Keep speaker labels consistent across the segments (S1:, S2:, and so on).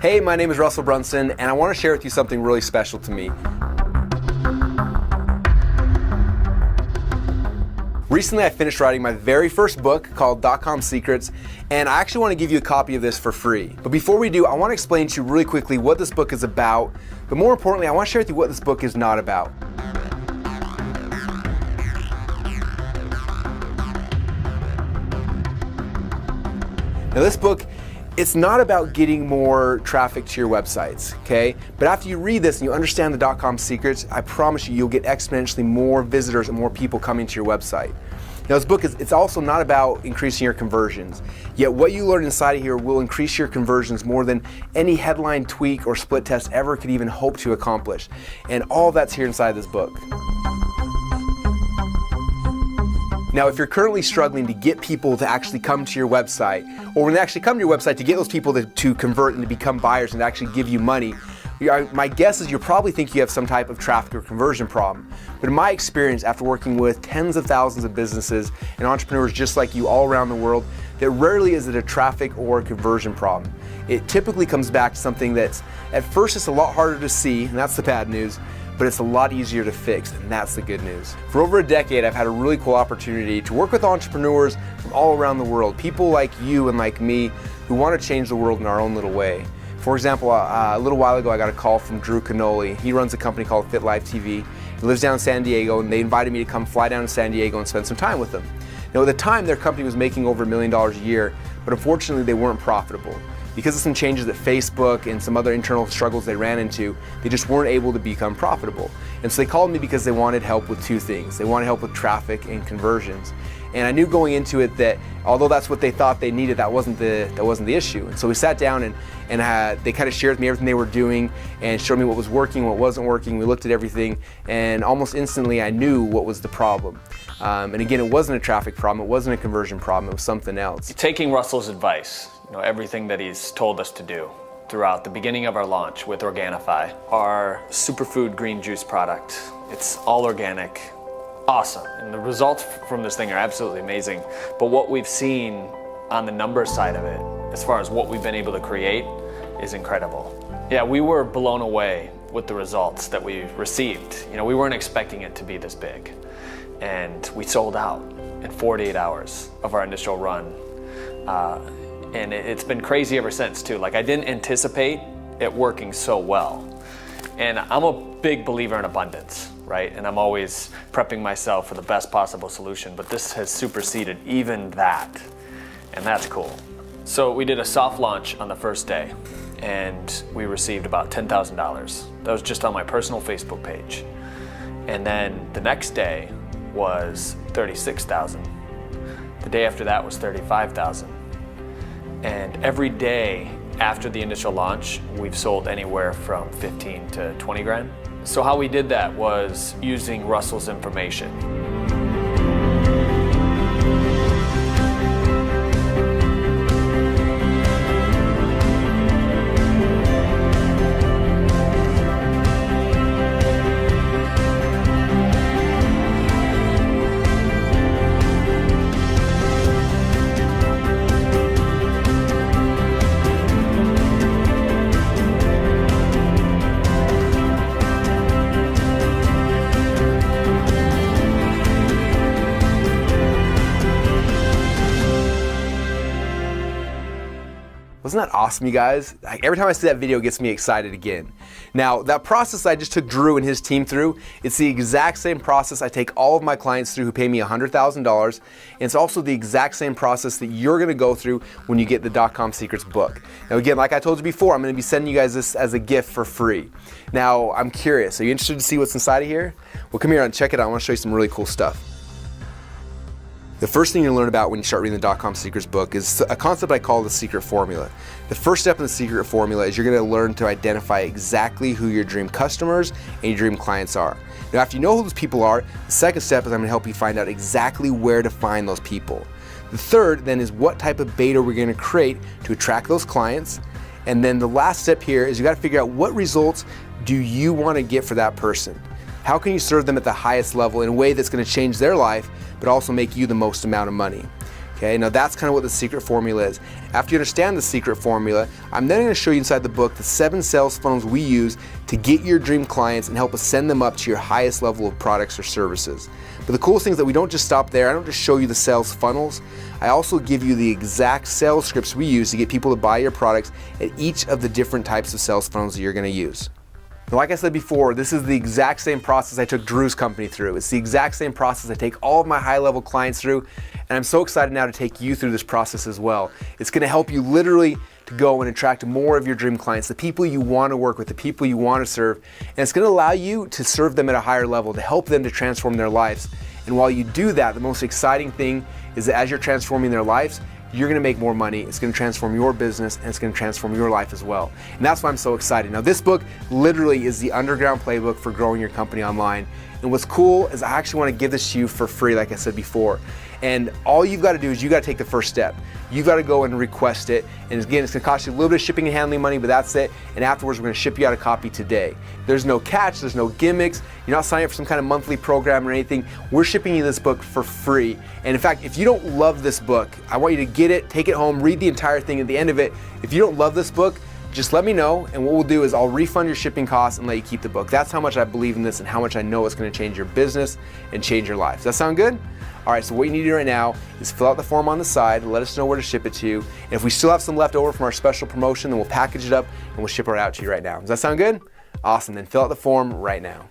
S1: Hey, my name is Russell Brunson, and I want to share with you something really special to me. Recently, I finished writing my very first book called .com Secrets, and I actually want to give you a copy of this for free. But before we do, I want to explain to you really quickly what this book is about, but more importantly, I want to share with you what this book is not about. Now, this book, it's not about getting more traffic to your websites, okay? But after you read this and you understand the .com secrets, I promise you, you'll get exponentially more visitors and more people coming to your website. Now, this book it's also not about increasing your conversions. Yet what you learn inside of here will increase your conversions more than any headline tweak or split test ever could even hope to accomplish. And all that's here inside this book. Now, if you're currently struggling to get people to actually come to your website, or when they actually come to your website, to get those people to convert and to become buyers and to actually give you money, my guess is you probably think you have some type of traffic or conversion problem. But in my experience, after working with tens of thousands of businesses and entrepreneurs just like you all around the world, that rarely is it a traffic or a conversion problem. It typically comes back to something that's, at first it's a lot harder to see, and that's the bad news, but it's a lot easier to fix, and that's the good news. For over a decade, I've had a really cool opportunity to work with entrepreneurs from all around the world, people like you and like me who want to change the world in our own little way. For example, a little while ago, I got a call from Drew Canoli. He runs a company called Fit Live TV. He lives down in San Diego, and they invited me to come fly down to San Diego and spend some time with them. Now, at the time, their company was making over $1 million a year, but unfortunately, they weren't profitable. Because of some changes at Facebook and some other internal struggles they ran into, they just weren't able to become profitable. And so they called me because they wanted help with two things. They wanted help with traffic and conversions. And I knew going into it that although that's what they thought they needed, that wasn't the issue. And so we sat down and they kind of shared with me everything they were doing and showed me what was working, what wasn't working. We looked at everything, and almost instantly I knew what was the problem. And again, it wasn't a traffic problem, it wasn't a conversion problem, it was something else.
S2: Taking Russell's advice, everything that he's told us to do throughout the beginning of our launch with Organifi, our superfood green juice product. It's all organic, awesome. And the results from this thing are absolutely amazing. But what we've seen on the numbers side of it, as far as what we've been able to create, is incredible. Yeah, we were blown away with the results that we received. We weren't expecting it to be this big. And we sold out in 48 hours of our initial run. And it's been crazy ever since too. I didn't anticipate it working so well. And I'm a big believer in abundance, right? And I'm always prepping myself for the best possible solution, but this has superseded even that. And that's cool. So we did a soft launch on the first day, and we received about $10,000. That was just on my personal Facebook page. And then the next day was $36,000. The day after that was $35,000. And every day after the initial launch, we've sold anywhere from 15 to 20 grand. So how we did that was using Russell's information.
S1: Wasn't that awesome, you guys? Every time I see that video, it gets me excited again. Now, that process I just took Drew and his team through, it's the exact same process I take all of my clients through who pay me $100,000. And it's also the exact same process that you're gonna go through when you get the .com Secrets book. Now again, like I told you before, I'm gonna be sending you guys this as a gift for free. Now, I'm curious, are you interested to see what's inside of here? Well, come here and check it out. I wanna show you some really cool stuff. The first thing you learn about when you start reading the .com Secrets book is a concept I call the secret formula. The first step in the secret formula is you're going to learn to identify exactly who your dream customers and your dream clients are. Now, after you know who those people are, the second step is I'm going to help you find out exactly where to find those people. The third then is what type of beta we're going to create to attract those clients. And then the last step here is you got to figure out what results do you want to get for that person. How can you serve them at the highest level in a way that's going to change their life, but also make you the most amount of money? Okay, now that's kind of what the secret formula is. After you understand the secret formula, I'm then going to show you inside the book the 7 sales funnels we use to get your dream clients and help us send them up to your highest level of products or services. But the coolest thing is that we don't just stop there. I don't just show you the sales funnels. I also give you the exact sales scripts we use to get people to buy your products at each of the different types of sales funnels that you're going to use. Now, like I said before, this is the exact same process I took Drew's company through. It's the exact same process I take all of my high-level clients through, and I'm so excited now to take you through this process as well. It's going to help you literally to go and attract more of your dream clients, the people you want to work with, the people you want to serve, and it's going to allow you to serve them at a higher level, to help them to transform their lives. And while you do that, the most exciting thing is that as you're transforming their lives, you're going to make more money, it's going to transform your business, and it's going to transform your life as well. And that's why I'm so excited. Now, this book literally is the underground playbook for growing your company online. And what's cool is I actually want to give this to you for free, like I said before. And all you've got to do is you got to take the first step. You've got to go and request it. And again, it's going to cost you a little bit of shipping and handling money, but that's it. And afterwards, we're going to ship you out a copy today. There's no catch, there's no gimmicks. You're not signing up for some kind of monthly program or anything. We're shipping you this book for free. And in fact, if you don't love this book, I want you to get it, take it home, read the entire thing. At the end of it, if you don't love this book, just let me know, and what we'll do is I'll refund your shipping costs and let you keep the book. That's how much I believe in this and how much I know it's going to change your business and change your life. Does that sound good? All right, so what you need to do right now is fill out the form on the side, let us know where to ship it to you, and if we still have some left over from our special promotion, then we'll package it up and we'll ship it out to you right now. Does that sound good? Awesome, then fill out the form right now.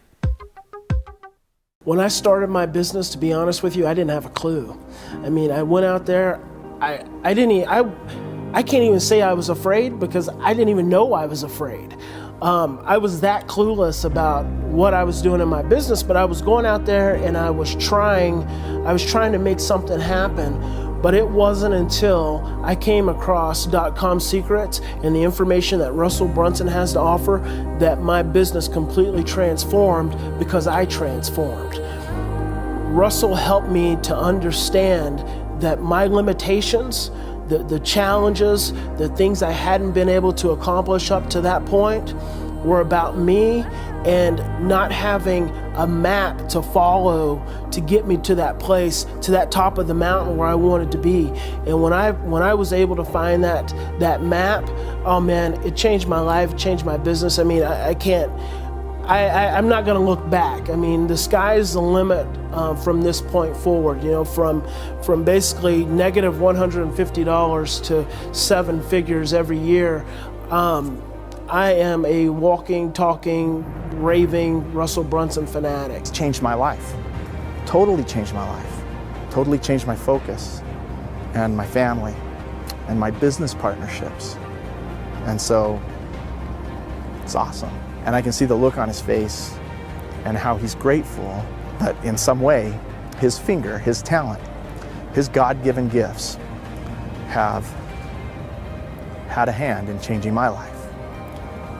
S3: When I started my business, to be honest with you, I didn't have a clue. I mean, I went out there, I can't even say I was afraid because I didn't even know I was afraid. I was that clueless about what I was doing in my business, but I was going out there and I was trying to make something happen. But it wasn't until I came across .com Secrets and the information that Russell Brunson has to offer that my business completely transformed because I transformed. Russell helped me to understand that my limitations, the challenges, the things I hadn't been able to accomplish up to that point were about me and not having a map to follow to get me to that place, to that top of the mountain where I wanted to be. And when I was able to find that map, oh man, it changed my life, changed my business. I mean, I'm not going to look back. I mean, the sky's the limit from this point forward. You know, from basically negative $150 to 7 figures every year. I am a walking, talking, raving Russell Brunson fanatic.
S4: It's changed my life. Totally changed my life. Totally changed my focus and my family and my business partnerships. And so it's awesome. And I can see the look on his face and how he's grateful that in some way his finger, his talent, his God-given gifts have had a hand in changing my life.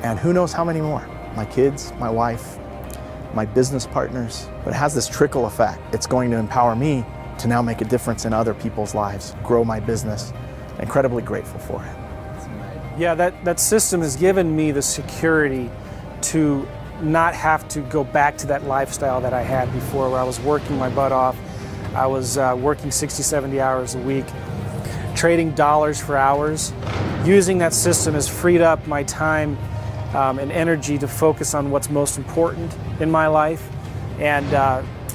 S4: And who knows how many more? My kids, my wife, my business partners. But it has this trickle effect. It's going to empower me to now make a difference in other people's lives, grow my business. Incredibly grateful for it.
S5: Yeah, that system has given me the security to not have to go back to that lifestyle that I had before, where I was working my butt off. I was working 60, 70 hours a week, trading dollars for hours. Using that system has freed up my time and energy to focus on what's most important in my life. And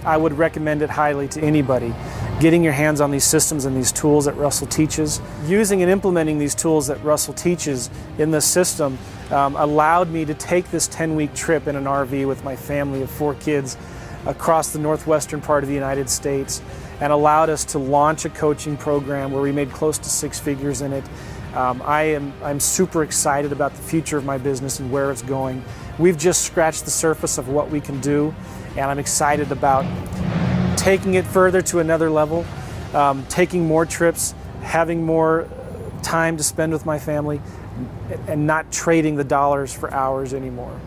S5: I would recommend it highly to anybody. Getting your hands on these systems and these tools that Russell teaches. Using and implementing these tools that Russell teaches in this system allowed me to take this 10-week trip in an RV with my family of 4 kids across the northwestern part of the United States, and allowed us to launch a coaching program where we made close to 6 figures in it. I'm super excited about the future of my business and where it's going. We've just scratched the surface of what we can do, and I'm excited about taking it further to another level, taking more trips, having more time to spend with my family, and not trading the dollars for hours anymore.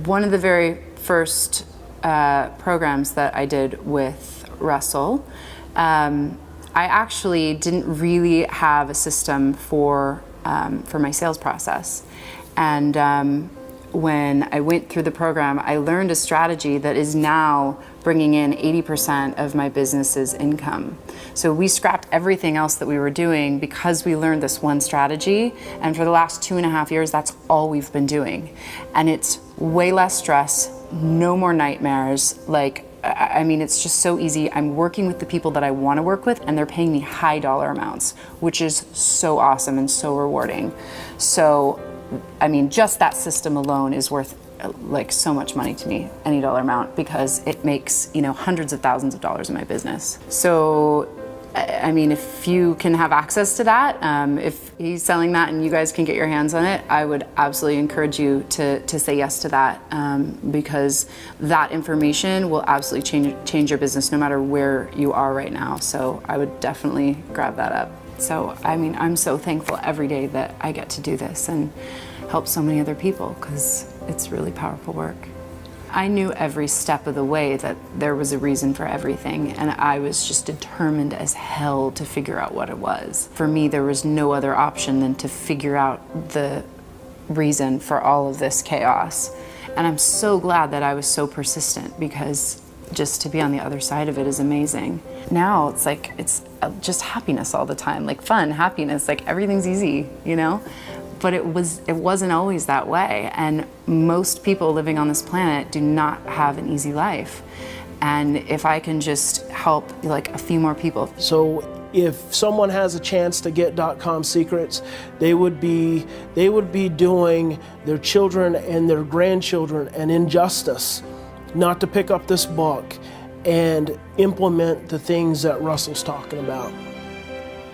S6: One of the very first programs that I did with Russell, I actually didn't really have a system for my sales process. And when I went through the program, I learned a strategy that is now bringing in 80% of my business's income. So we scrapped everything else that we were doing because we learned this one strategy. And for the last 2.5 years, that's all we've been doing. And it's way less stress, no more nightmares. Like, I mean, it's just so easy. I'm working with the people that I want to work with, and they're paying me high dollar amounts, which is so awesome and so rewarding. So, I mean, just that system alone is worth like so much money to me, any dollar amount, because it makes, you know, hundreds of thousands of dollars in my business. So, I mean, if you can have access to that, if he's selling that and you guys can get your hands on it, I would absolutely encourage you to say yes to that, because that information will absolutely change your business no matter where you are right now. So I would definitely grab that up. So, I mean, I'm so thankful every day that I get to do this and help so many other people, because it's really powerful work. I knew every step of the way that there was a reason for everything, and I was just determined as hell to figure out what it was. For me, there was no other option than to figure out the reason for all of this chaos. And I'm so glad that I was so persistent, because just to be on the other side of it is amazing. Now it's like, it's just happiness all the time, like fun, happiness, like everything's easy, you know? But it wasn't always that way. And most people living on this planet do not have an easy life. And if I can just help like a few more people.
S3: So if someone has a chance to get .com secrets, they would be doing their children and their grandchildren an injustice not to pick up this book and implement the things that Russell's talking about.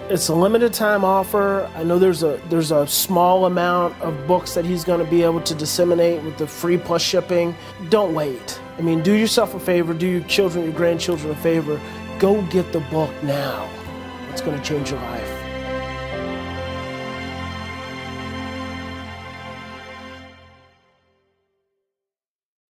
S3: It's a limited time offer. I know there's a small amount of books that he's going to be able to disseminate with the free plus shipping. Don't wait. I mean, do yourself a favor, do your children, your grandchildren a favor. Go get the book now. It's going to change your life.